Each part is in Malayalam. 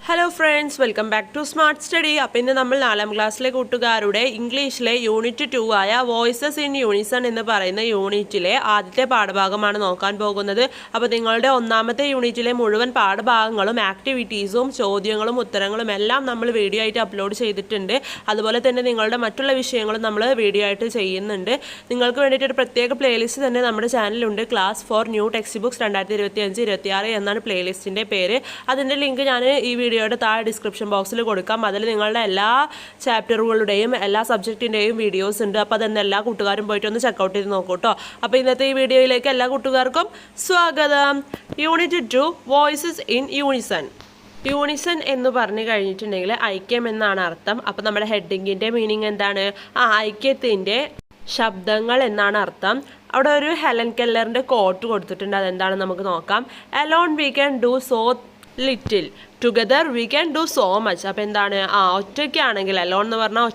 Hello friends, welcome back to smart study. അപ്പോൾ ഇന്ന് നമ്മൾ 4ാം ക്ലാസ്സിലെ കൂട്ടുകാരുടെ ഇംഗ്ലീഷിലെ യൂണിറ്റ് 2 ആയ വോയിസസ് ഇൻ യൂണിസൺ എന്ന് പറയുന്ന യൂണിറ്റിലെ ആദ്യത്തെ പാഠഭാഗമാണ് നോക്കാൻ പോകുന്നത്. അപ്പോൾ നിങ്ങളുടെ ഒന്നാമത്തെ യൂണിറ്റിലെ മുഴുവൻ പാഠഭാഗങ്ങളും ആക്ടിവിറ്റീസും ചോദ്യങ്ങളും ഉത്തരങ്ങളും എല്ലാം നമ്മൾ വീഡിയോ ആയിട്ട് അപ്ലോഡ് ചെയ്തിട്ടുണ്ട്. അതുപോലെ തന്നെ നിങ്ങളുടെ മറ്റുള്ള വിഷയങ്ങളും നമ്മൾ വീഡിയോ ആയിട്ട് ചെയ്യുന്നുണ്ട്. നിങ്ങൾക്ക് വേണ്ടിയിട്ട് ഒരു പ്രത്യേക പ്ലേലിസ്റ്റ് തന്നെ നമ്മുടെ ചാനലുണ്ട്. ക്ലാസ് 4 ന്യൂ ടെക്സ്റ്റ് ബുക്സ് 2025-26 എന്നാണ് പ്ലേലിസ്റ്റിൻ്റെ പേര്. അതിൻ്റെ ലിങ്ക് ഞാൻ ഈ വീഡിയോയുടെ താഴെ ഡിസ്ക്രിപ്ഷൻ ബോക്സിൽ കൊടുക്കാം. അതിൽ നിങ്ങളുടെ എല്ലാ ചാപ്റ്ററുകളുടെയും എല്ലാ സബ്ജക്റ്റിൻ്റെയും വീഡിയോസ് ഉണ്ട്. അപ്പോൾ അതെന്ന് എല്ലാ കൂട്ടുകാരും പോയിട്ട് ഒന്ന് ചെക്കൗട്ട് ചെയ്ത് നോക്കൂ കേട്ടോ. അപ്പോൾ ഇന്നത്തെ ഈ വീഡിയോയിലേക്ക് എല്ലാ കൂട്ടുകാർക്കും സ്വാഗതം. Unit 2 voices in Unison. Unison എന്ന് പറഞ്ഞു കഴിഞ്ഞിട്ടുണ്ടെങ്കിൽ ഐക്യം എന്നാണ് അർത്ഥം. അപ്പോൾ നമ്മുടെ ഹെഡിങ്ങിൻ്റെ മീനിങ് എന്താണ്? ഐക്യത്തിൻ്റെ ശബ്ദങ്ങൾ എന്നാണ് അർത്ഥം. അവിടെ ഒരു ഹെലൻ കെല്ലറിൻ്റെ കോട്ട് കൊടുത്തിട്ടുണ്ട്. അതെന്താണെന്ന് നമുക്ക് നോക്കാം. Alone we can do so little, together we can do so much. അപ്പോൾ എന്താണ്? ഒറ്റയ്ക്കാണെങ്കിൽ, അലോൺ എന്ന് പറഞ്ഞാൽ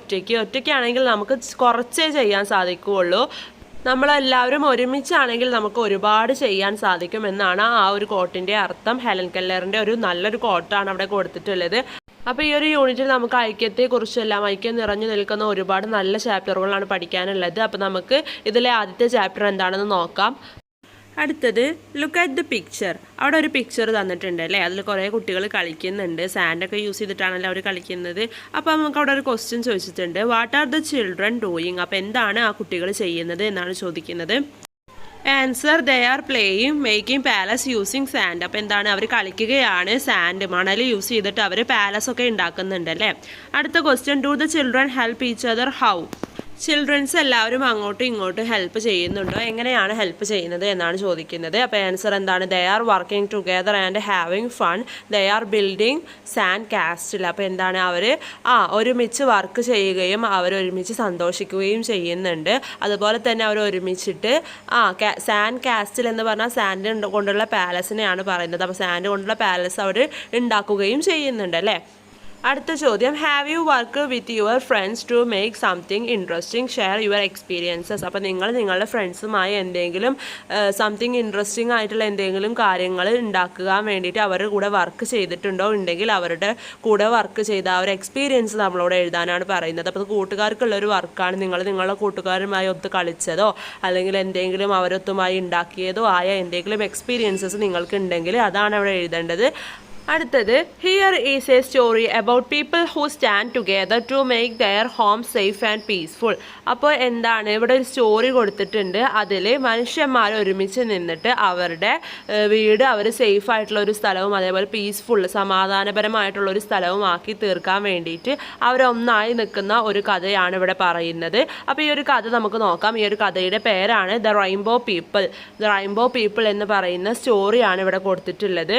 ഒറ്റയ്ക്കാണെങ്കിൽ നമുക്ക് കുറച്ചേ ചെയ്യാൻ സാധിക്കുകയുള്ളൂ. നമ്മളെല്ലാവരും ഒരുമിച്ചാണെങ്കിൽ നമുക്ക് ഒരുപാട് ചെയ്യാൻ സാധിക്കും എന്നാണ് ആ ഒരു കോട്ടിൻ്റെ അർത്ഥം. ഹെലൻ കെല്ലറിൻ്റെ ഒരു നല്ലൊരു കോട്ടാണ് അവിടെ കൊടുത്തിട്ടുള്ളത്. അപ്പോൾ ഈ ഒരു യൂണിറ്റിൽ നമുക്ക് ഐക്യത്തെക്കുറിച്ചെല്ലാം, ഐക്യം നിറഞ്ഞു നിൽക്കുന്ന ഒരുപാട് നല്ല ചാപ്റ്ററുകളാണ് പഠിക്കാനുള്ളത്. അപ്പോൾ നമുക്ക് ഇതിലെ ആദ്യത്തെ ചാപ്റ്റർ എന്താണെന്ന് നോക്കാം. അടുത്തത് ലുക്ക് അറ്റ് ദ പിക്ചർ. അവിടെ ഒരു പിക്ചർ തന്നിട്ടുണ്ട് അല്ലേ? അതിൽ കുറേ കുട്ടികൾ കളിക്കുന്നുണ്ട്. സാൻഡൊക്കെ യൂസ് ചെയ്തിട്ടാണല്ലോ അവർ കളിക്കുന്നത്. അപ്പോൾ നമുക്ക് അവിടെ ഒരു ക്വസ്റ്റ്യൻ ചോദിച്ചിട്ടുണ്ട്. What are the children doing? അപ്പോൾ എന്താണ് ആ കുട്ടികൾ ചെയ്യുന്നത് എന്നാണ് ചോദിക്കുന്നത്. Answer, they are playing making palace using sand. അപ്പോൾ എന്താണ്? അവർ കളിക്കുകയാണ്, സാൻഡ് മണൽ യൂസ് ചെയ്തിട്ട് അവർ പാലസൊക്കെ ഉണ്ടാക്കുന്നുണ്ട് അല്ലേ? അടുത്ത question, do the children help each other how? Children's എല്ലാവരും അങ്ങോട്ടും ഇങ്ങോട്ടും ഹെൽപ്പ് ചെയ്യുന്നുണ്ടോ? എങ്ങനെയാണ് ഹെൽപ്പ് ചെയ്യുന്നത് എന്നാണ് ചോദിക്കുന്നത്. അപ്പോൾ ആൻസർ എന്താണ്? They are working together and having fun. They are building sand castle. അപ്പോൾ എന്താണ്? അവർ ഒരുമിച്ച് വർക്ക് ചെയ്യുകയും അവരൊരുമിച്ച് സന്തോഷിക്കുകയും ചെയ്യുന്നുണ്ട്. അതുപോലെ തന്നെ അവർ ഒരുമിച്ചിട്ട് സാൻഡ് കാസ്റ്റിൽ എന്ന് പറഞ്ഞാൽ സാൻഡ് കൊണ്ടുള്ള പാലസിനെയാണ് പറയുന്നത്. അപ്പോൾ സാൻഡ് കൊണ്ടുള്ള പാലസ് അവർ ഉണ്ടാക്കുകയും ചെയ്യുന്നുണ്ട് അല്ലേ? അടുത്ത ചോദ്യം, have you work with your friends to make something interesting, share your experiences. അപ്പോൾ നിങ്ങൾ നിങ്ങളുടെ ഫ്രണ്ട്സുമായി എന്തെങ്കിലും സംതിങ് ഇൻട്രസ്റ്റിംഗ് ആയിട്ടുള്ള എന്തെങ്കിലും കാര്യങ്ങൾ ഉണ്ടാക്കാൻ വേണ്ടിയിട്ട് അവരുടെ കൂടെ വർക്ക് ചെയ്തിട്ടുണ്ടോ? ഉണ്ടെങ്കിൽ അവരുടെ കൂടെ വർക്ക് ചെയ്ത ആ ഒരു എക്സ്പീരിയൻസ് നമ്മളോട് എഴുതാനാണ് പറയുന്നത്. അപ്പോൾ കൂട്ടുകാർക്കുള്ളൊരു വർക്കാണ്. നിങ്ങളുടെ കൂട്ടുകാരുമായി ഒത്ത് കളിച്ചതോ അല്ലെങ്കിൽ എന്തെങ്കിലും അവരൊത്തുമായി ഉണ്ടാക്കിയതോ ആയ എന്തെങ്കിലും എക്സ്പീരിയൻസസ് നിങ്ങൾക്ക് ഉണ്ടെങ്കിൽ അതാണ് അവിടെ എഴുതേണ്ടത്. അടുത്തത്, here is a story about people who stand together to make their home safe and peaceful. അപ്പോൾ എന്താണ്? ഇവിടെ ഒരു സ്റ്റോറി കൊടുത്തിട്ടുണ്ട്. അതിൽ മനുഷ്യന്മാർ ഒരുമിച്ച് നിന്നിട്ട് അവരുടെ വീട് അവർ സേഫ് ആയിട്ടുള്ള ഒരു സ്ഥലവും അതേപോലെ പീസ്ഫുൾ സമാധാനപരമായിട്ടുള്ള ഒരു സ്ഥലവും ആക്കി തീർക്കാൻ വേണ്ടിയിട്ട് അവരൊന്നായി നിൽക്കുന്ന ഒരു കഥയാണ് ഇവിടെ പറയുന്നത്. അപ്പോൾ ഈ ഒരു കഥ നമുക്ക് നോക്കാം. ഈ ഒരു കഥയുടെ പേരാണ് the rainbow people. The rainbow people എന്ന് പറയുന്ന സ്റ്റോറിയാണ് ഇവിടെ കൊടുത്തിട്ടുള്ളത്.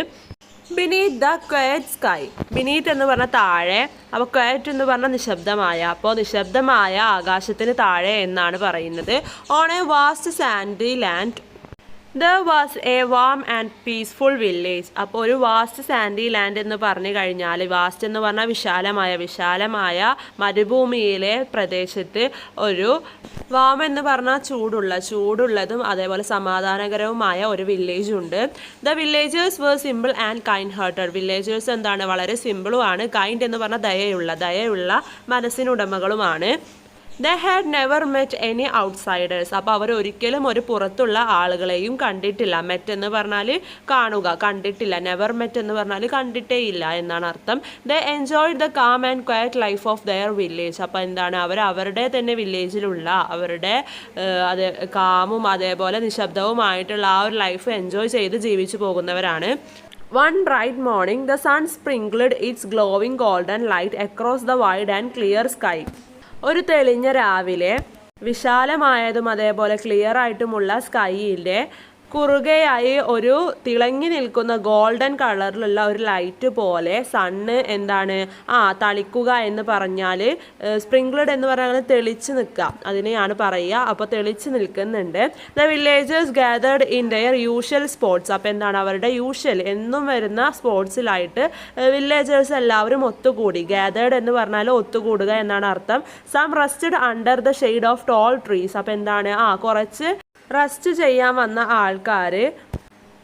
Beneath the quiet sky. Beneath എന്ന് പറഞ്ഞാൽ താഴെ, അപ്പോൾ ക്വയറ്റ് എന്ന് പറഞ്ഞാൽ നിശബ്ദമായ. അപ്പോൾ നിശബ്ദമായ ആകാശത്തിന് താഴെ എന്നാണ് പറയുന്നത്. On a vast sandy land there was a warm and peaceful village. അപ്പോൾ ഒരു വാസ്റ്റ് സാൻഡി ലാൻഡ് എന്ന് പറഞ്ഞു കഴിഞ്ഞാൽ, വാസ്റ്റ് എന്ന് പറഞ്ഞാൽ വിശാലമായ മരുഭൂമിയിലെ പ്രദേശത്ത് ഒരു, വാം എന്ന് പറഞ്ഞാൽ ചൂടുള്ളതും അതേപോലെ സമാധാനകരവുമായ ഒരു വില്ലേജ് ഉണ്ട്. The villagers were simple and kind hearted. Villagers എന്താണ്? വളരെ സിമ്പിളുമാണ്. കൈൻഡ് എന്ന് പറഞ്ഞാൽ ദയയുള്ള മനസ്സിനുടമകളുമാണ്. They had never met any outsiders. അപ്പോൾ അവർ ഒരിക്കലും ഒരു പുറത്തുള്ള ആളുകളെയും കണ്ടിട്ടില്ല. മെറ്റ് എന്ന് പറഞ്ഞാൽ കാണുക, കണ്ടിട്ടില്ല. നെവർ മെറ്റ് എന്ന് പറഞ്ഞാൽ കണ്ടിട്ടേ ഇല്ല എന്നാണ് അർത്ഥം. They enjoyed the calm and quiet life of their village. അപ്പോൾ എന്താണ്? അവരുടെ തന്നെ വില്ലേജിലുള്ള അവരുടെ കാമും അതേപോലെ നിശബ്ദവുമായിട്ടുള്ള ആ ഒരു ലൈഫ് എൻജോയ് ചെയ്ത് ജീവിച്ചു പോകുന്നവരാണ്. One bright morning, the sun sprinkled its glowing golden light across the wide and clear sky. ഒരു തെളിഞ്ഞ രാവിലെ വിശാലമായതും അതേപോലെ ക്ലിയർ ആയിട്ടുമുള്ള സ്കൈയിലെ കുറുകയായി ഒരു തിളങ്ങി നിൽക്കുന്ന ഗോൾഡൻ കളറിലുള്ള ഒരു ലൈറ്റ് പോലെ സണ്ണ് എന്താണ്? തളിക്കുക എന്ന് പറഞ്ഞാൽ, സ്പ്രിംഗ്ലഡ് എന്ന് പറഞ്ഞാൽ തെളിച്ച് നിൽക്കുക, അതിനെയാണ് പറയുക. അപ്പോൾ തെളിച്ച് നിൽക്കുന്നുണ്ട്. The villagers gathered in their usual spots. അപ്പോൾ എന്താണ്? അവരുടെ യൂഷ്വൽ എന്നും വരുന്ന സ്പോട്ട്സിലായിട്ട് വില്ലേജേഴ്സ് എല്ലാവരും ഒത്തുകൂടി. ഗാദേർഡ് എന്ന് പറഞ്ഞാൽ ഒത്തുകൂടുക എന്നാണ് അർത്ഥം. Some rested under the shade of tall trees. അപ്പോൾ എന്താണ്? കുറച്ച് റെസ്റ്റ് ചെയ്യാൻ വന്ന ആൾക്കാർ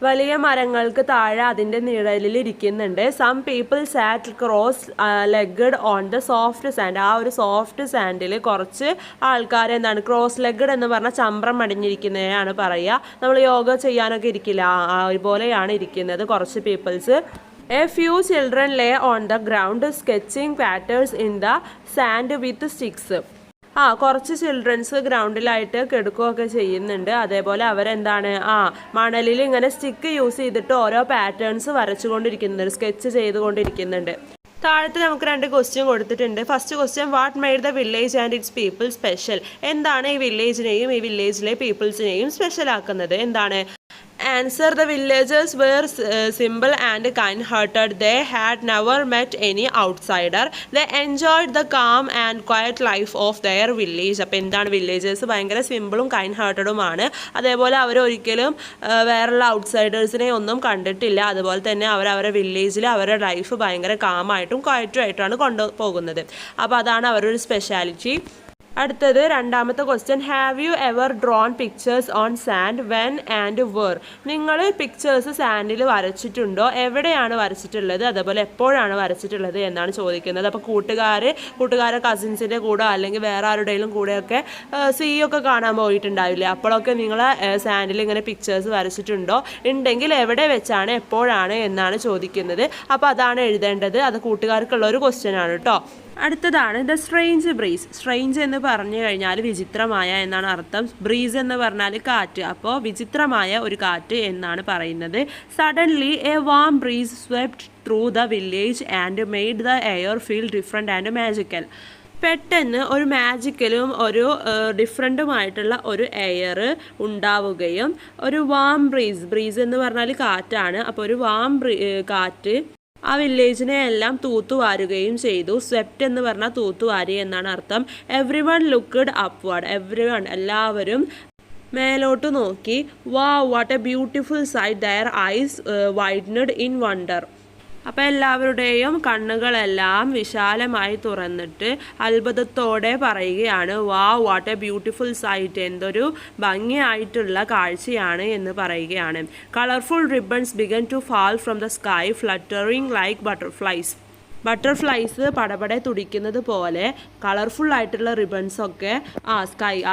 വലിയ മരങ്ങൾക്ക് താഴെ അതിൻ്റെ നിഴലിൽ ഇരിക്കുന്നുണ്ട്. Some people sat cross legged on the soft sand. ആ ഒരു സോഫ്റ്റ് സാൻഡിൽ കുറച്ച് ആൾക്കാർ എന്താണ് ക്രോസ് ലെഗ്ഡ് എന്ന് പറഞ്ഞാൽ ചമ്രം അടിഞ്ഞിരിക്കുന്നതാണ് പറയുക. നമ്മൾ യോഗ ചെയ്യാനൊക്കെ ഇരിക്കില്ല, അതുപോലെയാണ് ഇരിക്കുന്നത് കുറച്ച് people's. A few children lay on the ground sketching patterns in the sand with sticks. കുറച്ച് ചിൽഡ്രൻസ് ഗ്രൗണ്ടിലായിട്ട് കിടക്കുകയൊക്കെ ചെയ്യുന്നുണ്ട്. അതേപോലെ അവരെന്താണ് മണലിൽ ഇങ്ങനെ സ്റ്റിക്ക് യൂസ് ചെയ്തിട്ട് ഓരോ പാറ്റേൺസ് വരച്ചുകൊണ്ടിരിക്കുന്നുണ്ട്, സ്കെച്ച് ചെയ്തുകൊണ്ടിരിക്കുന്നുണ്ട്. താഴത്ത് നമുക്ക് 2 ക്വസ്റ്റ്യൻ കൊടുത്തിട്ടുണ്ട്. First question, what made the village and it's people special? എന്താണ് ഈ വില്ലേജിനെയും ഈ വില്ലേജിലെ പീപ്പിൾസിനെയും സ്പെഷ്യൽ ആക്കുന്നത്? എന്താണ്? Answer. The villagers were simple and kind-hearted. They had never met any outsider. They enjoyed the calm and quiet life of their village. അപ്പോൾ എന്താണ് വില്ലേജേഴ്സ് ഭയങ്കര സിമ്പിളും കൈൻഡ് ഹാർട്ടഡുമാണ്. അതേപോലെ അവർ ഒരിക്കലും വേറെയുള്ള ഔട്ട്സൈഡേഴ്സിനെ ഒന്നും കണ്ടിട്ടില്ല. അതുപോലെ തന്നെ അവരുടെ വില്ലേജിൽ അവരുടെ ലൈഫ് ഭയങ്കര കാമായിട്ടും ക്വയറ്റും ആയിട്ടാണ് കൊണ്ടുപോകുന്നത്. അപ്പോൾ അതാണ് അവരുടെ ഒരു സ്പെഷ്യാലിറ്റി. അടുത്തത് രണ്ടാമത്തെ question, have you ever drawn pictures on sand, when and where? നിങ്ങൾ പിക്ചേഴ്സ് സാൻഡിൽ വരച്ചിട്ടുണ്ടോ? എവിടെയാണ് വരച്ചിട്ടുള്ളത്? അതേപോലെ എപ്പോഴാണ് വരച്ചിട്ടുള്ളത് എന്നാണ് ചോദിക്കുന്നത്. അപ്പോൾ കൂട്ടുകാരെ കസിൻസിൻ്റെ കൂടെ അല്ലെങ്കിൽ വേറെ ആരുടെയും കൂടെയൊക്കെ ഒക്കെ കാണാൻ പോയിട്ടുണ്ടാവില്ലേ? അപ്പോഴൊക്കെ നിങ്ങൾ സാൻഡിൽ ഇങ്ങനെ പിക്ചേഴ്സ് വരച്ചിട്ടുണ്ടോ? ഉണ്ടെങ്കിൽ എവിടെ വെച്ചാണ്, എപ്പോഴാണ് എന്നാണ് ചോദിക്കുന്നത്. അപ്പോൾ അതാണ് എഴുതേണ്ടത്. അത് കൂട്ടുകാർക്കുള്ള ഒരു ക്വസ്റ്റ്യൻ ആണ് കേട്ടോ. അടുത്തതാണ് ദ സ്ട്രേഞ്ച് ബ്രീസ്. സ്ട്രേഞ്ച് എന്ന് പറഞ്ഞു കഴിഞ്ഞാൽ വിചിത്രമായ എന്നാണ് അർത്ഥം. ബ്രീസ് എന്ന് പറഞ്ഞാൽ കാറ്റ്. അപ്പോൾ വിചിത്രമായ ഒരു കാറ്റ് എന്നാണ് പറയുന്നത്. Suddenly A warm breeze swept through the village and made the air feel different and magical. പെട്ടെന്ന് ഒരു മാജിക്കലും ഒരു ഡിഫറെൻറ്റുമായിട്ടുള്ള ഒരു എയർ ഉണ്ടാവുകയും ഒരു വാം ബ്രീസ് എന്ന് പറഞ്ഞാൽ കാറ്റാണ്. അപ്പോൾ ഒരു വാം കാറ്റ് ആ വില്ലേജിനെ എല്ലാം തൂത്തുവാരുകയും ചെയ്തു. സ്വെപ്റ്റ് എന്ന് പറഞ്ഞാൽ തൂത്തുവാരി എന്നാണ് അർത്ഥം. Everyone looked upward. എല്ലാവരും മേലോട്ട് നോക്കി. What a beautiful sight. Their eyes widened in wonder. അപ്പോൾ എല്ലാവരുടെയും കണ്ണുകളെല്ലാം വിശാലമായി തുറന്നിട്ട് അത്ഭുതത്തോടെ പറയുകയാണ്, വാട്ട് എ ബ്യൂട്ടിഫുൾ സൈറ്റ്. എന്തൊരു ഭംഗിയായിട്ടുള്ള കാഴ്ചയാണ് എന്ന് പറയുകയാണ്. Colourful ribbons began to fall from the sky fluttering like butterflies പടപടെ തുടിക്കുന്നത് പോലെ കളർഫുൾ ആയിട്ടുള്ള റിബൺസൊക്കെ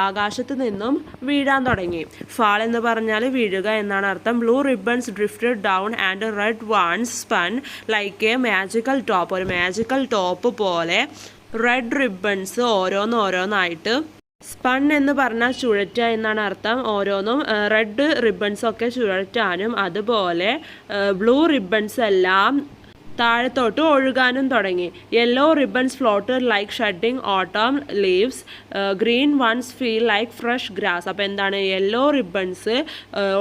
ആകാശത്ത് നിന്നും വീഴാൻ തുടങ്ങി. ഫാൾ എന്ന് പറഞ്ഞാൽ വീഴുക എന്നാണ് അർത്ഥം. Blue ribbons drifted down and red ones spun like a magical top. ഒരു മാജിക്കൽ ടോപ്പ് പോലെ റെഡ് റിബൺസ് ഓരോന്നായിട്ട് സ്പൺ എന്ന് പറഞ്ഞാൽ ചുഴറ്റുക എന്നാണ് അർത്ഥം. ഓരോന്നും റെഡ് റിബൺസൊക്കെ ചുഴറ്റാനും അതുപോലെ ബ്ലൂ റിബൺസ് എല്ലാം താഴത്തോട്ട് ഒഴുകാനും തുടങ്ങി. Yellow ribbons floated like shedding autumn leaves, green ones feel like fresh grass. അപ്പോൾ എന്താണ് യെല്ലോ റിബൺസ്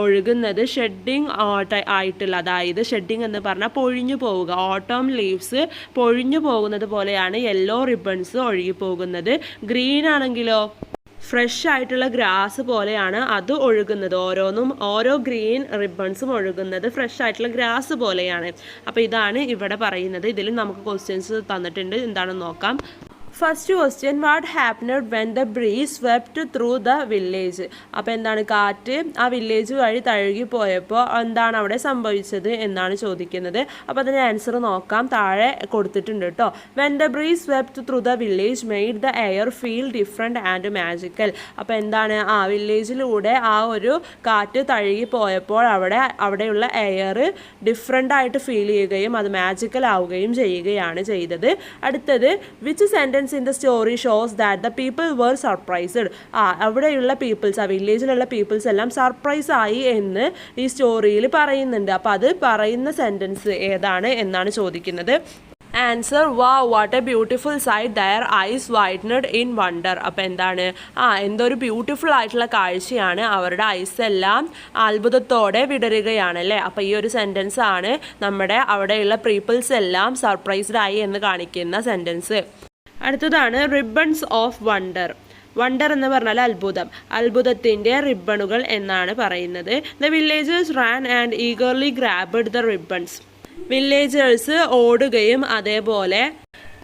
ഒഴുകുന്നത് ഷെഡിങ് ആയിട്ടുള്ള, അതായത് ഷെഡിങ് എന്ന് പറഞ്ഞാൽ പൊഴിഞ്ഞു പോവുക. ഓട്ടം ലീവ്സ് പൊഴിഞ്ഞു പോകുന്നത് പോലെയാണ് യെല്ലോ റിബൺസ് ഒഴുകി പോകുന്നത്. ഗ്രീൻ ആണെങ്കിലോ ഫ്രഷ് ആയിട്ടുള്ള ഗ്രാസ് പോലെയാണ് അത് ഒഴുകുന്നത്. ഓരോ ഗ്രീൻ റിബൺസും ഒഴുകുന്നത് ഫ്രഷ് ആയിട്ടുള്ള ഗ്രാസ് പോലെയാണ്. അപ്പോൾ ഇതാണ് ഇവിടെ പറയുന്നത്. ഇതിൽ നമുക്ക് ക്വസ്റ്റ്യൻസ് തന്നിട്ടുണ്ട്, എന്താണെന്ന് നോക്കാം. First question, what happened when the breeze swept through the village? അപ്പോൾ എന്താണ് കാറ്റ് ആ വില്ലേജ് വഴി തഴുകി പോയപ്പോൾ എന്താണ് അവിടെ സംഭവിച്ചത് എന്നാണ് ചോദിക്കുന്നത്. അപ്പോൾ അതിന് ആൻസർ നോക്കാം. താഴെ കൊടുത്തിട്ടുണ്ട് കേട്ടോ. When the breeze swept through the village made the air feel different and magical. അപ്പോൾ എന്താണ് വില്ലേജിലൂടെ ആ ഒരു കാറ്റ് തഴുകി പോയപ്പോൾ അവിടെയുള്ള എയർ ഡിഫറെൻ്റ് ആയിട്ട് ഫീൽ ചെയ്യുകയും അത് മാജിക്കൽ ആവുകയും ചെയ്യുകയാണ് ചെയ്തത്. അടുത്തത്, which sentence in the story shows that the people were surprised? അവിടെയുള്ള പീപ്പിൾസ്, ആ വില്ലേജിലുള്ള പീപ്പിൾസ് എല്ലാം സർപ്രൈസ് ആയി എന്ന് ഈ സ്റ്റോറിയിൽ പറയുന്നുണ്ട്. അപ്പോൾ അത് പറയുന്ന സെൻറ്റൻസ് ഏതാണ് എന്നാണ് ചോദിക്കുന്നത്. Answer, what a beautiful sight their eyes widened in wonder. അപ്പോൾ എന്താണ് എന്തൊരു ബ്യൂട്ടിഫുൾ ആയിട്ടുള്ള കാഴ്ചയാണ്, അവരുടെ ഐസ് എല്ലാം അത്ഭുതത്തോടെ വിടരുകയാണ് അല്ലേ. അപ്പോൾ ഈ ഒരു സെൻറ്റൻസ് ആണ് നമ്മുടെ അവിടെയുള്ള പീപ്പിൾസ് എല്ലാം സർപ്രൈസ്ഡ് ആയി എന്ന് കാണിക്കുന്ന സെൻറ്റൻസ്. അടുത്തതാണ് റിബൺസ് ഓഫ് വണ്ടർ. വണ്ടർ എന്ന് പറഞ്ഞാൽ അത്ഭുതത്തിൻ്റെ റിബണുകൾ എന്നാണ് പറയുന്നത്. The villagers Rann and eagerly grabbed the ribbons. Villagers ഓടുകയും അതേപോലെ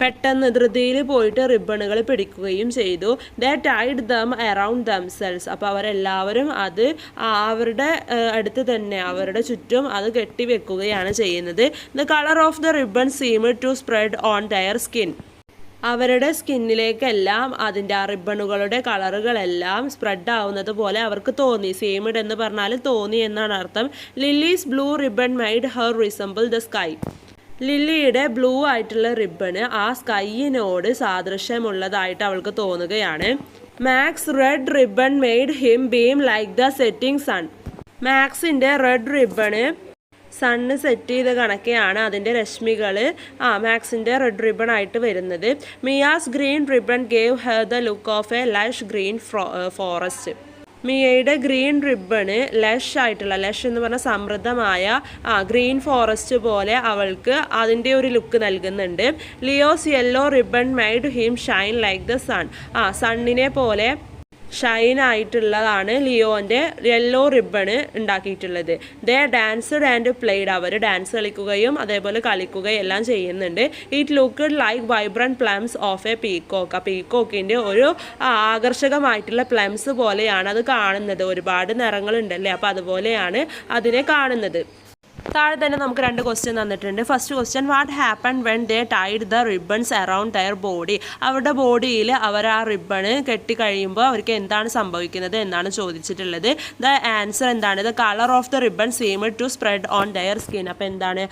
പെട്ടെന്ന് ധൃതിയിൽ പോയിട്ട് റിബണുകൾ പിടിക്കുകയും ചെയ്തു. ദേ ടൈഡ് ദം അറൗണ്ട് ദംസെൽസ്. അപ്പോൾ അവരെല്ലാവരും അത് അവരുടെ അടുത്ത് തന്നെ അവരുടെ ചുറ്റും അത് കെട്ടിവെക്കുകയാണ് ചെയ്യുന്നത്. The colour of the ribbon seemed to spread on their skin. അവരുടെ സ്കിന്നിലേക്കെല്ലാം അതിൻ്റെ ആ റിബണുകളുടെ കളറുകളെല്ലാം സ്പ്രെഡ് ആവുന്നത് പോലെ അവർക്ക് തോന്നി. സീംഡ് എന്ന് പറഞ്ഞാൽ തോന്നി എന്നാണ് അർത്ഥം. Lily's blue ribbon made her resemble the sky. ലില്ലിയുടെ ബ്ലൂ ആയിട്ടുള്ള റിബണ് ആ സ്കൈയിനോട് സാദൃശ്യമുള്ളതായിട്ട് അവൾക്ക് തോന്നുകയാണ്. Max's red ribbon made him beam like the setting sun. മാക്സിൻ്റെ റെഡ് റിബണ് സണ്ണ് സെറ്റ് ചെയ്ത കണക്കെയാണ് അതിൻ്റെ രശ്മികൾ മാക്സിൻ്റെ റെഡ് റിബൺ ആയിട്ട് വരുന്നത്. Mia's green ribbon gave her the look of a lush green forest. മിയയുടെ ഗ്രീൻ റിബണ് ലഷ് ആയിട്ടുള്ള, ലഷ് എന്ന് പറഞ്ഞാൽ സമൃദ്ധമായ ഗ്രീൻ ഫോറസ്റ്റ് പോലെ അവൾക്ക് അതിൻ്റെ ഒരു ലുക്ക് നൽകുന്നുണ്ട്. Leo's yellow ribbon made him shine like the sun. സണ്ണിനെ പോലെ ഷൈൻ ആയിട്ടുള്ളതാണ് ലിയോൻ്റെ യെല്ലോ റിബണ് ഉണ്ടാക്കിയിട്ടുള്ളത്. They danced and played. അവർ ഡാൻസ് കളിക്കുകയും അതേപോലെ കളിക്കുകയും എല്ലാം ചെയ്യുന്നുണ്ട്. It looked like vibrant plumes of a peacock. ആ പീക്കോക്കിൻ്റെ ഒരു ആകർഷകമായിട്ടുള്ള പ്ലംസ് പോലെയാണ് അത് കാണുന്നത്. ഒരുപാട് നിറങ്ങളുണ്ടല്ലേ, അപ്പോൾ അതുപോലെയാണ് അതിനെ കാണുന്നത്. താഴെ തന്നെ നമുക്ക് 2 ക്വസ്റ്റ്യൻ തന്നിട്ടുണ്ട്. First question, what happen when they tied the ribbons around their body. അവരുടെ ബോഡിയിൽ അവർ ആ റിബണ് കെട്ടിക്കഴിയുമ്പോൾ അവർക്ക് എന്താണ് സംഭവിക്കുന്നത് എന്നാണ് ചോദിച്ചിട്ടുള്ളത്. ദ ആൻസർ എന്താണ്? The colour of the ribbon seemed to spread on their skin. അപ്പോൾ എന്താണ്?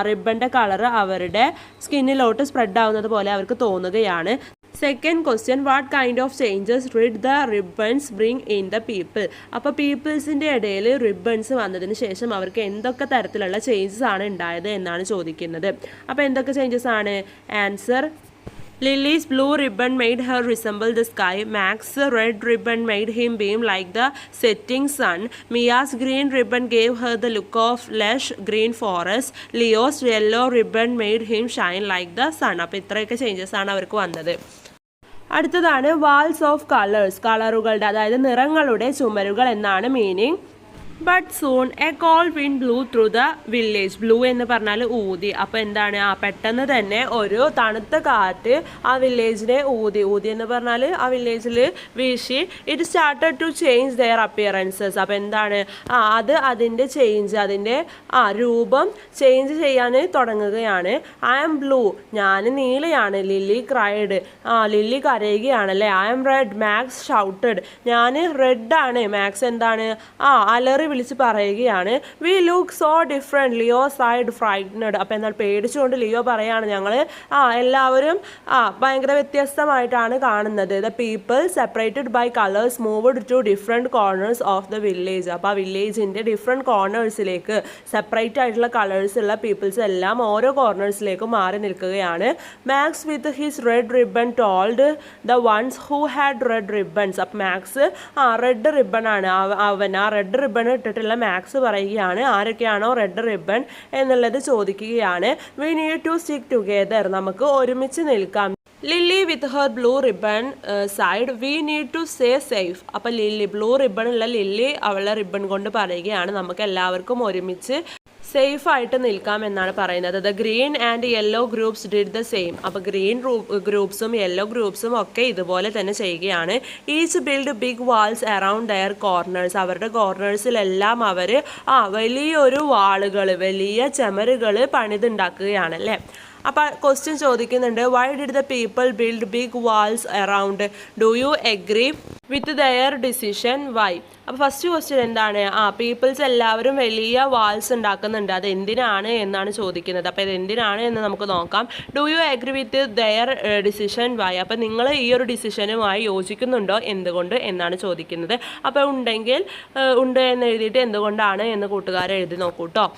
റിബണിൻ്റെ കളർ അവരുടെ സ്കിന്നിലോട്ട് സ്പ്രെഡ് ആവുന്നത് പോലെ അവർക്ക് തോന്നുകയാണ്. Second question, what kind of changes did the ribbons bring in the people. അപ്പോൾ പീപ്പിൾസിൻ്റെ ഇടയിൽ റിബൺസ് വന്നതിന് ശേഷം അവർക്ക് എന്തൊക്കെ തരത്തിലുള്ള ചേഞ്ചസ് ആണ് ഉണ്ടായത് എന്നാണ് ചോദിക്കുന്നത്. അപ്പോൾ എന്തൊക്കെ ചേഞ്ചസ് ആണ്? Answer, Lily's blue ribbon made her resemble the sky. Max's red ribbon made him beam like the setting sun. Mia's green ribbon gave her the look of lush green forest. Leo's yellow ribbon made him shine like the sun. അപ്പോൾ ഇത്രയൊക്കെ ചേഞ്ചസ് ആണ് അവർക്ക് വന്നത്. അടുത്തതാണ് വാൾസ് ഓഫ് കളേഴ്സ്. കളറുകളുടെ, അതായത് നിറങ്ങളുടെ ചുമരുകൾ എന്നാണ് meaning. But soon A call wind blue through the village. Blue എന്ന് പറഞ്ഞാൽ ഊതി. അപ്പോൾ എന്താണ്? പെട്ടെന്ന് തന്നെ ഒരു തണുത്ത കാറ്റ് ആ വില്ലേജിനെ ഊതി എന്ന് പറഞ്ഞാൽ ആ വില്ലേജിൽ വീശി. It started to change their appearances. അപ്പോൾ എന്താണ്? അത് അതിൻ്റെ ചേഞ്ച്, അതിൻ്റെ രൂപം ചേഞ്ച് ചെയ്യാൻ തുടങ്ങുകയാണ്. ഐ ആം ബ്ലൂ, ഞാൻ നീലയാണ്. ലില്ലി ക്രൈഡ്, ലില്ലി കരയുകയാണല്ലേ. I am red, Max shouted, ഞാൻ റെഡാണ്. മാക്സ് എന്താണ്? അലറി വിളിച്ച് പറയുകയാണ്. We look so different, Leo said frightened. അപ്പോൾ എന്നാൽ പേടിച്ചുകൊണ്ട് ലിയോ പറയാണ്, ഞങ്ങൾ എല്ലാവരും ഭയങ്കര വ്യത്യസ്തമായിട്ടാണ് കാണുന്നത്. The people separated by colours moved to different corners of the village. അപ്പോൾ ആ വില്ലേജിൻ്റെ ഡിഫറെൻറ്റ് കോർണേഴ്സിലേക്ക് സെപ്പറേറ്റ് ആയിട്ടുള്ള കളേഴ്സ് ഉള്ള പീപ്പിൾസ് എല്ലാം ഓരോ കോർണേഴ്സിലേക്കും മാറി നിൽക്കുകയാണ്. Max with his red ribbon told the ones who had red ribbons. അപ്പോൾ മാക്സ് റെഡ് റിബൺ ആണ്, അവൻ ആ റെഡ് റിബൺ ഇട്ടിട്ടുള്ള മാക്സ് പറയുകയാണ് ആരൊക്കെയാണോ റെഡ് റിബൺ എന്നുള്ളത് ചോദിക്കുകയാണ്. We need to stick together, നമുക്ക് ഒരുമിച്ച് നിൽക്കാം. Lily with her blue ribbon side, we need to stay safe. അപ്പോൾ ലില്ലി, ബ്ലൂ റിബൺ ഉള്ള ലില്ലി അവളുടെ റിബൺ കൊണ്ട് പറയുകയാണ് നമുക്ക് എല്ലാവർക്കും ഒരുമിച്ച് സേഫ് ആയിട്ട് നിൽക്കാം എന്നാണ് പറയുന്നത്. The green and yellow groups did the same. അപ്പോൾ ഗ്രീൻ ഗ്രൂപ്പ്സും യെല്ലോ ഗ്രൂപ്പ്സും ഒക്കെ ഇതുപോലെ തന്നെ ചെയ്യുകയാണ്. Each build big walls around their corners. അവരുടെ കോർണേഴ്സിലെല്ലാം അവർ വലിയൊരു വാളുകൾ, വലിയ ചുമരുകൾ പണിതുണ്ടാക്കുകയാണ് അല്ലേ. അപ്പോൾ ക്വസ്റ്റ്യൻ ചോദിക്കുന്നുണ്ട്, why did the people build big walls around? Do you agree with their decision? Why? അപ്പോൾ ഫസ്റ്റ് ക്വസ്റ്റ്യൻ എന്താണ്? പീപ്പിൾസ് എല്ലാവരും വലിയ വാൾസ് ഉണ്ടാക്കുന്നുണ്ട്, അത് എന്തിനാണ് എന്നാണ് ചോദിക്കുന്നത്. അപ്പോൾ ഇത് എന്തിനാണ് എന്ന് നമുക്ക് നോക്കാം. Do you agree with their decision? Why? അപ്പോൾ നിങ്ങൾ ഈ ഒരു ഡിസിഷനുമായി യോജിക്കുന്നുണ്ടോ, എന്തുകൊണ്ട് എന്നാണ് ചോദിക്കുന്നത്. അപ്പോൾ ഉണ്ടെങ്കിൽ ഉണ്ട് എന്ന് എഴുതിയിട്ട് എന്തുകൊണ്ടാണ് എന്ന് കൂട്ടുകാരെ എഴുതി നോക്കൂ കേട്ടോ.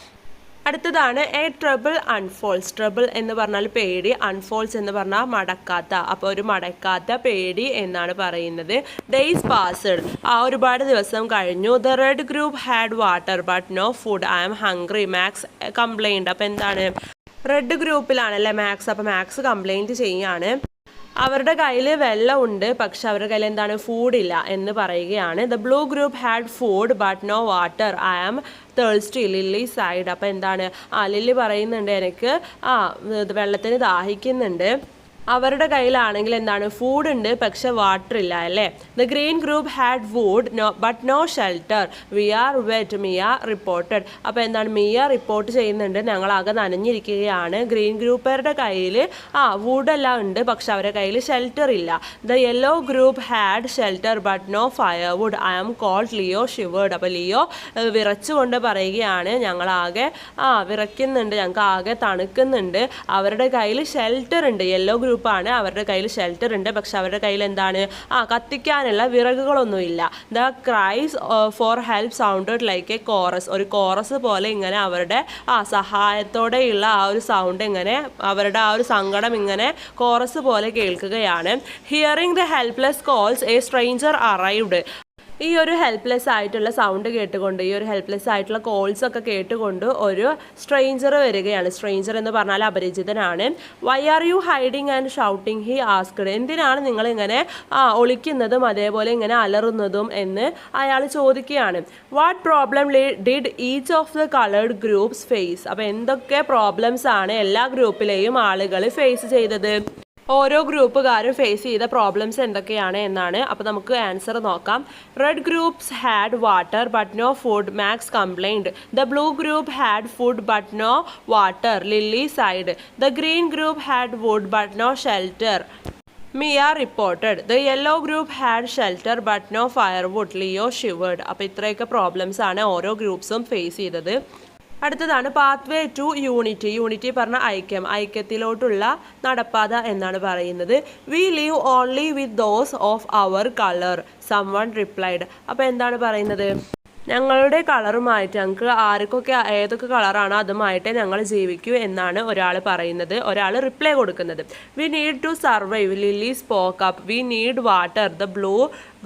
അടുത്തതാണ് എ ട്രബിൾ അൺഫോൾസ്. ട്രബിൾ എന്ന് പറഞ്ഞാൽ പേടി, അൺഫോൾസ് എന്ന് പറഞ്ഞാൽ മടക്കാത്ത. അപ്പോൾ ഒരു മടക്കാത്ത പേടി എന്നാണ് പറയുന്നത്. ഡേയ്സ് പാസ്ഡ്, ഒരുപാട് ദിവസം കഴിഞ്ഞു. The red group had water but no food, I am hungry, Max complained. അപ്പോൾ എന്താണ്? റെഡ് ഗ്രൂപ്പിലാണല്ലേ മാക്സ്. അപ്പോൾ മാക്സ് കംപ്ലൈൻറ്റ് ചെയ്യാണ്. അവരുടെ കയ്യിൽ വെള്ളമുണ്ട്, പക്ഷെ അവരുടെ കയ്യിൽ എന്താണ്? ഫുഡില്ല എന്ന് പറയുകയാണ്. The blue group had food but no water, I am thirsty, Lily side. അപ്പോൾ എന്താണ്? ലില്ലി പറയുന്നുണ്ട് എനിക്ക് വെള്ളത്തിന് ദാഹിക്കുന്നുണ്ട്. അവരുടെ കയ്യിലാണെങ്കിൽ എന്താണ് ഫുഡ് ഉണ്ട് പക്ഷെ വാട്ടർ ഇല്ല അല്ലേ. The green group had wood but no shelter we are wet Mia reported. അപ്പോൾ എന്താണ് മിയ റിപ്പോർട്ട് ചെയ്യുന്നുണ്ട് ഞങ്ങളാകെ നനഞ്ഞിരിക്കുകയാണ്. ഗ്രീൻ ഗ്രൂപ്പുകാരുടെ കയ്യിൽ വുഡെല്ലാം ഉണ്ട് പക്ഷെ അവരുടെ കയ്യിൽ ഷെൽട്ടർ ഇല്ല. The yellow group had shelter but no firewood I am cold Leo shivered. അപ്പോൾ ലിയോ വിറച്ചുകൊണ്ട് പറയുകയാണ് ഞങ്ങളാകെ വിറയ്ക്കുന്നുണ്ട്, ഞങ്ങൾക്ക് ആകെ തണുക്കുന്നുണ്ട്. അവരുടെ കയ്യിൽ ഷെൽട്ടർ ഉണ്ട്, യെല്ലോ ഗ്രൂപ്പാണ്, അവരുടെ കയ്യിൽ ഷെൽട്ടർ ഉണ്ട് പക്ഷെ അവരുടെ കയ്യിൽ എന്താണ് കത്തിക്കാനുള്ള വിറകുകളൊന്നുമില്ല. The cries for help sounded like a chorus. ഒരു കോറസ് പോലെ ഇങ്ങനെ അവരുടെ സഹായത്തോടെയുള്ള ആ ഒരു സൗണ്ട് ഇങ്ങനെ അവരുടെ ആ ഒരു സങ്കടം ഇങ്ങനെ കോറസ് പോലെ കേൾക്കുകയാണ്. Hearing the helpless calls A stranger arrived. ഈ ഒരു ഹെൽപ്ലെസ് ആയിട്ടുള്ള സൗണ്ട് കേട്ടുകൊണ്ട് ഈ ഒരു ഹെൽപ്ലെസ് ആയിട്ടുള്ള കോൾസ് ഒക്കെ കേട്ടുകൊണ്ട് ഒരു സ്ട്രേഞ്ചർ വരികയാണ്. സ്ട്രേഞ്ചർ എന്ന് പറഞ്ഞാൽ അപരിചിതനാണ്. Why are you hiding and shouting he asked. എന്തിനാണ് നിങ്ങൾ ഇങ്ങനെ ഒളിക്കുന്നതും അതേപോലെ ഇങ്ങനെ അലറുന്നതും എന്ന് അയാൾ ചോദിക്കുകയാണ്. What problem did each of the coloured groups face. അപ്പോൾ എന്തൊക്കെ പ്രോബ്ലംസ് ആണ് എല്ലാ ഗ്രൂപ്പിലെയും ആളുകൾ ഫേസ് ചെയ്തത്, ഓരോ ഗ്രൂപ്പുകാരും ഫേസ് ചെയ്ത പ്രോബ്ലംസ് എന്തൊക്കെയാണ് എന്നാണ്. അപ്പോൾ നമുക്ക് ആൻസർ നോക്കാം. Red groups had water but no food Max complained. The blue group had food but no water Lily said. The green group had wood but no shelter Mia reported. The yellow group had shelter but no firewood Leo shivered. അപ്പോൾ ഇത്രയൊക്കെ പ്രോബ്ലംസ് ആണ് ഓരോ ഗ്രൂപ്പ്സും ഫേസ് ചെയ്തത്. അടുത്തതാണ് പാത്വേ ടു യൂണിറ്റി. യൂണിറ്റി പറഞ്ഞ ഐക്യത്തിലോട്ടുള്ള നടപ്പാത എന്നാണ് പറയുന്നത്. We live only with those of our colour someone replied. അപ്പോൾ എന്താണ് പറയുന്നത്, ഞങ്ങളുടെ കളറുമായിട്ട് ഞങ്ങൾക്ക് ആർക്കൊക്കെ ഏതൊക്കെ കളറാണോ അതുമായിട്ട് ഞങ്ങൾ ജീവിക്കൂ എന്നാണ് ഒരാൾ പറയുന്നത്, ഒരാൾ റിപ്ലൈ കൊടുക്കുന്നത്. We need to survive Lily spoke up. We need water the blue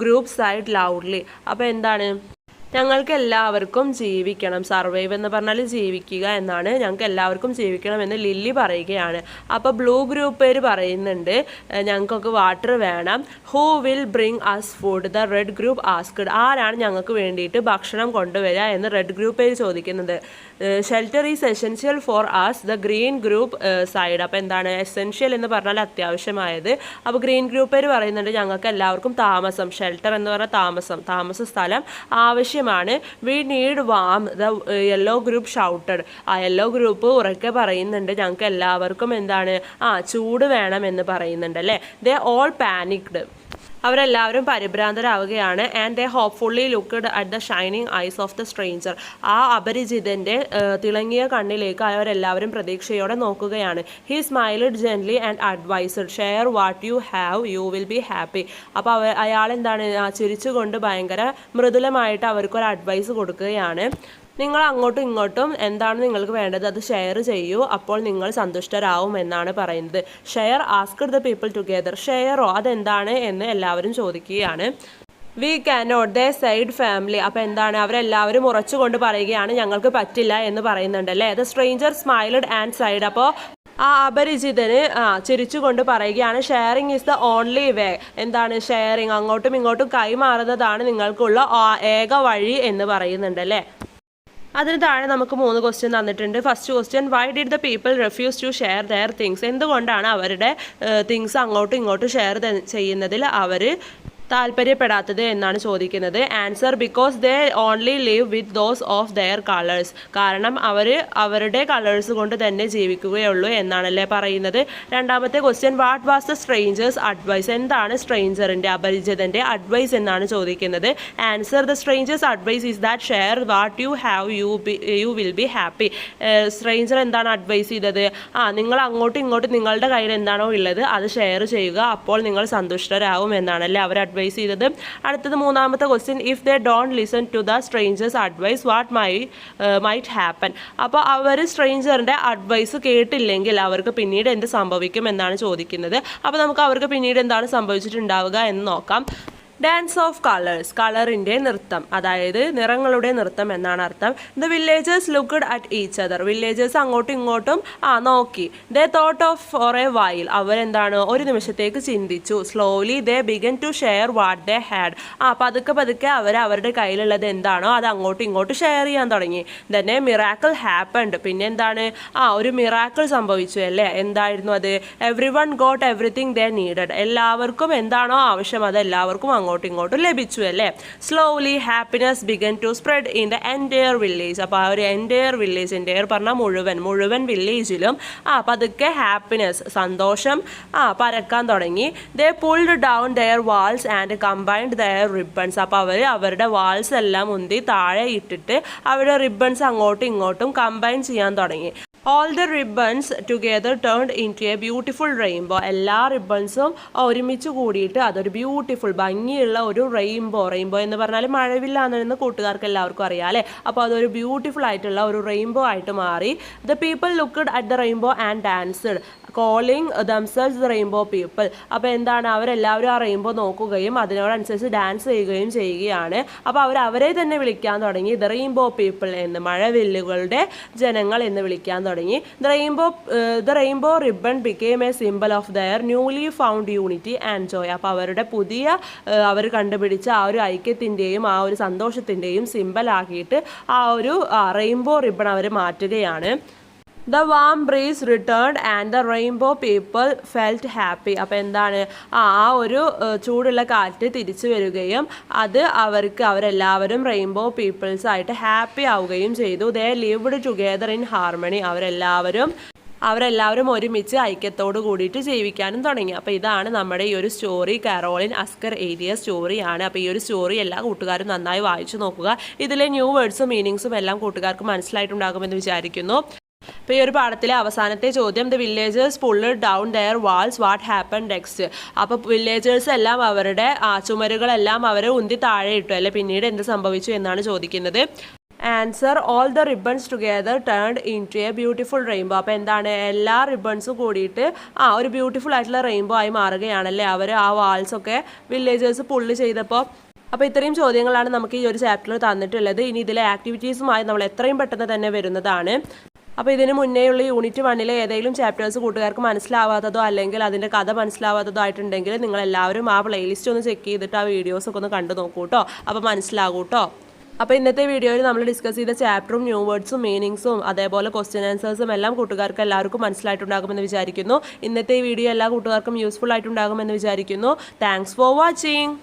group side loudly. അപ്പോൾ എന്താണ്, ഞങ്ങൾക്ക് എല്ലാവർക്കും ജീവിക്കണം, സർവൈവ് എന്ന് പറഞ്ഞാൽ ജീവിക്കുക എന്നാണ്, ഞങ്ങൾക്ക് എല്ലാവർക്കും ജീവിക്കണം എന്ന് ലില്ലി പറയുകയാണ്. അപ്പോൾ ബ്ലൂ ഗ്രൂപ്പ് പേര് പറയുന്നുണ്ട് ഞങ്ങൾക്കൊക്കെ വാട്ടർ വേണം. Who will bring us food the red group asked. ആരാണ് ഞങ്ങൾക്ക് വേണ്ടിയിട്ട് ഭക്ഷണം കൊണ്ടുവരിക എന്ന് റെഡ് ഗ്രൂപ്പ് പേര് ചോദിക്കുന്നത്. Shelter is essential for us the green group side. അപ്പോൾ എന്താണ് എസെൻഷ്യൽ എന്ന് പറഞ്ഞാൽ അത്യാവശ്യമായത്. അപ്പോൾ ഗ്രീൻ ഗ്രൂപ്പ് പേര് പറയുന്നുണ്ട് ഞങ്ങൾക്ക് എല്ലാവർക്കും താമസം, ഷെൽട്ടർ എന്ന് പറഞ്ഞാൽ താമസ സ്ഥലം ആവശ്യമാണ്. We need warm the yellow group shouted. ആ യെല്ലോ ഗ്രൂപ്പ് ഉറക്കെ പറയുന്നുണ്ട് ഞങ്ങൾക്ക് എല്ലാവർക്കും എന്താണ് ചൂട് വേണം എന്ന് പറയുന്നുണ്ട് അല്ലേ. They all panicked. അവരെല്ലാവരും പരിഭ്രാന്തരാവുകയാണ്. And they hopefully looked at the shining eyes of the stranger. ആ അപരിചിതൻ്റെ തിളങ്ങിയ കണ്ണിലേക്ക് അവരെല്ലാവരും പ്രതീക്ഷയോടെ നോക്കുകയാണ്. He smiled gently and advised share what you have you will be happy. അപ്പോൾ അയാൾ എന്താണ് ചിരിച്ചുകൊണ്ട് ഭയങ്കര മൃദുലമായിട്ട് അവർക്കൊരു അഡ്വൈസ് കൊടുക്കുകയാണ്. നിങ്ങൾ അങ്ങോട്ടും ഇങ്ങോട്ടും എന്താണ് നിങ്ങൾക്ക് വേണ്ടത് അത് ഷെയർ ചെയ്യൂ, അപ്പോൾ നിങ്ങൾ സന്തുഷ്ടരാവും എന്നാണ് പറയുന്നത്. Share asked the people together. ഷെയറോ അതെന്താണ് എന്ന് എല്ലാവരും ചോദിക്കുകയാണ്. We cannot they said firmly. അപ്പോൾ എന്താണ് അവരെല്ലാവരും ഉറച്ചുകൊണ്ട് പറയുകയാണ് ഞങ്ങൾക്ക് പറ്റില്ല എന്ന് പറയുന്നുണ്ടല്ലേ. The stranger smiled and said. അപ്പോൾ ആ അപരിചിതന് ചിരിച്ചുകൊണ്ട് പറയുകയാണ് sharing is the only way. എന്താണ് ഷെയറിങ്, അങ്ങോട്ടും ഇങ്ങോട്ടും കൈമാറുന്നതാണ് നിങ്ങൾക്കുള്ള ഏക വഴി എന്ന് പറയുന്നുണ്ടല്ലേ. അതിന് താഴെ നമുക്ക് 3 ക്വസ്റ്റ്യൻ തന്നിട്ടുണ്ട്. First question, why did the people refuse to share their things. എന്തുകൊണ്ടാണ് അവരുടെ തിങ്സ് അങ്ങോട്ടും ഇങ്ങോട്ടും ഷെയർ ചെയ്യുന്നതിൽ അവർ താല്പര്യപ്പെടാത്തത് എന്നാണ് ചോദിക്കുന്നത്. Answer, because they only live with those of their colours. കാരണം അവർ അവരുടെ കളേഴ്സ് കൊണ്ട് തന്നെ ജീവിക്കുകയുള്ളൂ എന്നാണല്ലേ പറയുന്നത്. രണ്ടാമത്തെ question, what was the stranger's advice. എന്താണ് സ്ട്രേഞ്ചറിൻ്റെ അപരിചിതൻ്റെ അഡ്വൈസ് എന്നാണ് ചോദിക്കുന്നത്. Answer, the stranger's advice is that share what you have you will be happy. Stranger എന്താണ് അഡ്വൈസ് ചെയ്തത്, നിങ്ങൾ അങ്ങോട്ടും ഇങ്ങോട്ടും നിങ്ങളുടെ കയ്യിൽ എന്താണോ ഉള്ളത് അത് ഷെയർ ചെയ്യുക, അപ്പോൾ നിങ്ങൾ സന്തുഷ്ടരാകും എന്നാണല്ലേ അവർ അഡ്വൈസ് ചെയ്തത്. അടുത്തത് 3ാമത്തെ question, if they don't listen to the stranger's advice what might happen. അപ്പോൾ അവർ സ്ട്രേഞ്ചറിൻ്റെ അഡ്വൈസ് കേട്ടില്ലെങ്കിൽ അവർക്ക് പിന്നീട് എന്ത് സംഭവിക്കും എന്നാണ് ചോദിക്കുന്നത്. അപ്പോൾ നമുക്ക് അവർക്ക് പിന്നീട് എന്താണ് സംഭവിച്ചിട്ടുണ്ടാവുക എന്ന് നോക്കാം. ഡാൻസ് ഓഫ് കളേഴ്സ്, കളറിൻ്റെ നൃത്തം, അതായത് നിറങ്ങളുടെ നൃത്തം എന്നാണ് അർത്ഥം. The villagers looked at each other, villagers അങ്ങോട്ടും ഇങ്ങോട്ടും നോക്കി. They thought of for a while, അവരെന്താണ് ഒരു നിമിഷത്തേക്ക് ചിന്തിച്ചു. Slowly they began to share what they had, പതുക്കെ പതുക്കെ അവരുടെ കയ്യിലുള്ളത് എന്താണോ അത് അങ്ങോട്ടും ഇങ്ങോട്ടും ഷെയർ ചെയ്യാൻ തുടങ്ങി. തന്നെ മിറാക്കിൾ ഹാപ്പൻഡ്, പിന്നെ എന്താണ് ഒരു മിറാക്കിൾ സംഭവിച്ചു അല്ലേ. എന്തായിരുന്നു അത്? Everyone got everything they needed, എല്ലാവർക്കും എന്താണോ ആവശ്യം അത് എല്ലാവർക്കും അങ്ങോട്ടും ഇങ്ങോട്ടും ലഭിച്ചു അല്ലേ. Slowly happiness began to spread in the entire village, അപ്പോൾ ആ ഒരു എൻറ്റയർ വില്ലേജ്, എൻറ്റയർ പറഞ്ഞാൽ മുഴുവൻ വില്ലേജിലും പതുക്കെ ഹാപ്പിനെസ്, സന്തോഷം പരക്കാൻ തുടങ്ങി. They pulled down their walls and combined their ribbons, അപ്പോൾ അവരുടെ വാൾസ് എല്ലാം ഉന്തി താഴെ ഇട്ടിട്ട് അവരുടെ റിബൺസ് അങ്ങോട്ടും ഇങ്ങോട്ടും കമ്പൈൻ ചെയ്യാൻ തുടങ്ങി. All the ribbons together turned into a beautiful rainbow, എല്ലാ റിബൺസും ഒരുമിച്ച് കൂടിയിട്ട് അതൊരു ബ്യൂട്ടിഫുൾ ഭംഗിയുള്ള ഒരു റെയിൻബോ എന്ന് പറഞ്ഞാൽ മഴവില്ലാന്ന് കൂട്ടുകാർക്ക് എല്ലാവർക്കും അറിയാം അല്ലേ. അപ്പോൾ അതൊരു ബ്യൂട്ടിഫുൾ ആയിട്ടുള്ള ഒരു റെയിൻബോ ആയിട്ട് മാറി. The people looked at the rainbow and danced calling themselves the rainbow people, അപ്പോൾ എന്താണ് അവരെല്ലാവരും ആ റെയിൻബോ നോക്കുകയും അതിനോടനുസരിച്ച് ഡാൻസ് ചെയ്യുകയും ചെയ്യുകയാണ്. അപ്പോൾ അവരെ തന്നെ വിളിക്കാൻ തുടങ്ങി ദ റെയിൻബോ പീപ്പിൾ എന്ന്, മഴവില്ലുകളുടെ ജനങ്ങൾ എന്ന് വിളിക്കാൻ തുടങ്ങി. The rainbow ribbon became a symbol of their newly found unity and joy, അപ്പോൾ അവരുടെ അവർ കണ്ടുപിടിച്ച ആ ഒരു ഐക്യത്തിൻ്റെയും ആ ഒരു സന്തോഷത്തിൻ്റെയും സിമ്പലാക്കിയിട്ട് ആ ഒരു റെയിൻബോ റിബൺ അവർ മാറ്റുകയാണ്. The warm breeze returned and the rainbow people felt happy, അപ്പോൾ എന്താണ് ആ ഒരു ചൂടുള്ള കാറ്റ് തിരിച്ചു വരികയും അത് അവരെല്ലാവരും റെയിൻബോ പീപ്പിൾസ് ആയിട്ട് ഹാപ്പി ആവുകയും ചെയ്തു. They lived together in harmony, അവരെല്ലാവരും ഒരുമിച്ച് ഐക്യത്തോട് കൂടിയിട്ട് ജീവിക്കാനും തുടങ്ങി. അപ്പോൾ ഇതാണ് നമ്മുടെ ഈ ഒരു സ്റ്റോറി, കാരോളിൻ അസ്കർ എഴുതിയ സ്റ്റോറിയാണ്. അപ്പോൾ ഈ ഒരു സ്റ്റോറി എല്ലാ കൂട്ടുകാരും നന്നായി വായിച്ചു നോക്കുക. ഇതിലെ ന്യൂ വേർഡ്സും മീനിങ്സും എല്ലാം കൂട്ടുകാർക്ക് മനസ്സിലായിട്ടുണ്ടാകുമെന്ന് വിചാരിക്കുന്നു. അപ്പോൾ ഈ ഒരു പാഠത്തിലെ അവസാനത്തെ ചോദ്യം, the villagers pulled down their walls what happen next, അപ്പോൾ വില്ലേജേഴ്സ് എല്ലാം അവരുടെ ചുമരുകളെല്ലാം അവരെ ഉന്തി താഴെ ഇട്ടു അല്ലെ, പിന്നീട് എന്ത് സംഭവിച്ചു എന്നാണ് ചോദിക്കുന്നത്. Answer, all the ribbons together turned into a beautiful rainbow, അപ്പോൾ എന്താണ് എല്ലാ റിബൺസും കൂടിയിട്ട് ഒരു ബ്യൂട്ടിഫുൾ ആയിട്ടുള്ള റെയിൻബോ ആയി മാറുകയാണല്ലേ. അവർ ആ വാൾസൊക്കെ വില്ലേജേഴ്സ് പുള്ള് ചെയ്തപ്പോൾ. അപ്പോൾ ഇത്രയും ചോദ്യങ്ങളാണ് നമുക്ക് ഈ ഒരു ചാപ്റ്ററിൽ തന്നിട്ടുള്ളത്. ഇനി ഇതിലെ ആക്ടിവിറ്റീസുമായി നമ്മൾ എത്രയും പെട്ടെന്ന് തന്നെ വരുന്നതാണ്. അപ്പോൾ ഇതിന് മുന്നേയുള്ള യൂണിറ്റ് 1 ഏതെങ്കിലും ചാപ്റ്റേഴ്സ് കൂട്ടുകാർക്ക് മനസ്സിലാവാത്തതോ അല്ലെങ്കിൽ അതിൻ്റെ കഥ മനസ്സിലാവാത്തതോ ആയിട്ടുണ്ടെങ്കിൽ നിങ്ങളെല്ലാവരും ആ പ്ലേലിസ്റ്റ് ഒന്ന് ചെക്ക് ചെയ്തിട്ട് ആ വീഡിയോസൊക്കെ ഒന്ന് കണ്ടു നോക്കൂ കേട്ടോ, അപ്പോൾ മനസ്സിലാകൂ കേട്ടോ. അപ്പോൾ ഇന്നത്തെ വീഡിയോയിൽ നമ്മൾ ഡിസ്കസ് ചെയ്ത ചാപ്റ്ററും ന്യൂ വേർഡ്സും മീനിങ്സും അതേപോലെ ക്വസ്റ്റ്യൻ ആൻസേഴ്സും എല്ലാം കൂട്ടുകാർക്ക് എല്ലാവർക്കും മനസ്സിലായിട്ടുണ്ടാകുമെന്ന് വിചാരിക്കുന്നു. ഇന്നത്തെ വീഡിയോ എല്ലാ കൂട്ടുകാർക്കും യൂസ്ഫുൾ ആയിട്ടുണ്ടാകുമെന്ന് വിചാരിക്കുന്നു. Thanks for watching.